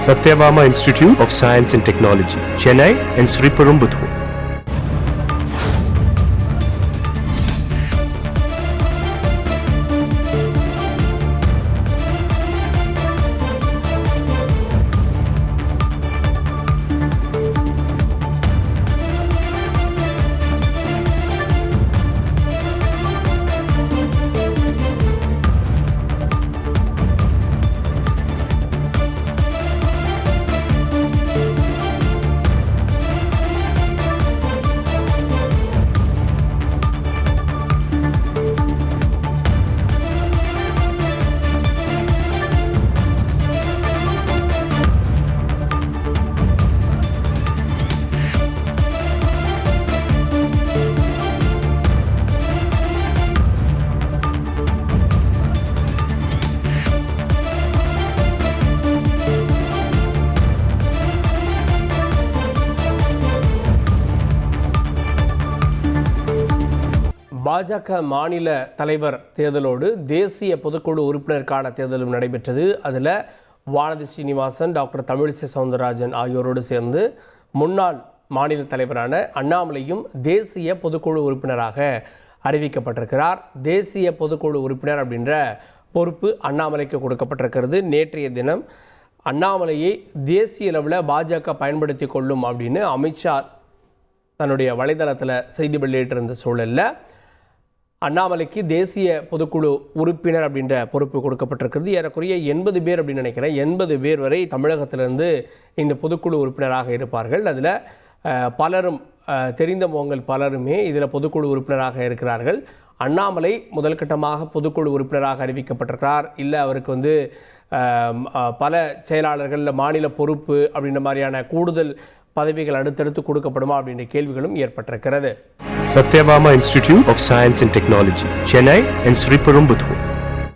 Satyabama Institute of Science and Technology, Chennai and Sriperumbudur. பாஜக மாநில தலைவர் தேர்தலோடு தேசிய பொதுக்குழு உறுப்பினருக்கான தேர்தலும் நடைபெற்றது. அதில் வானதி ஸ்ரீனிவாசன், டாக்டர் தமிழிசை சவுந்தரராஜன் ஆகியோரோடு சேர்ந்து முன்னாள் மாநில தலைவரான அண்ணாமலையும் தேசிய பொதுக்குழு உறுப்பினராக அறிவிக்கப்பட்டிருக்கிறார். தேசிய பொதுக்குழு உறுப்பினர் அப்படின்ற பொறுப்பு அண்ணாமலைக்கு கொடுக்கப்பட்டிருக்கிறது. நேற்றைய தினம் அண்ணாமலையை தேசிய அளவில் பாஜக பயன்படுத்தி கொள்ளும் அப்படின்னு அமித்ஷா தன்னுடைய வலைதளத்தில் செய்தி வெளியிட்டிருந்த சூழலில் அண்ணாமலைக்கு தேசிய பொதுக்குழு உறுப்பினர் அப்படின்ற பொறுப்பு கொடுக்கப்பட்டிருக்கிறது. ஏறக்குறைய 80 பேர் அப்படின்னு நினைக்கிறேன். 80 பேர் வரை தமிழகத்திலிருந்து இந்த பொதுக்குழு உறுப்பினராக இருப்பார்கள். அதில் பலரும் தெரிந்த முகங்கள் பலருமே இதில் பொதுக்குழு உறுப்பினராக இருக்கிறார்கள். அண்ணாமலை முதல் கட்டமாக பொதுக்குழு உறுப்பினராக அறிவிக்கப்பட்டிருக்கிறார். இல்லை அவருக்கு பல செயலாளர்கள் மாநில பொறுப்பு அப்படின்ற மாதிரியான கூடுதல் பதவிகள் அடுத்தடுத்து கொடுக்கப்படுமா அப்படின்ற கேள்விகளும் ஏற்பட்டிருக்கிறது. Satyabama Institute of Science and Technology, Chennai and Sriperumbudur.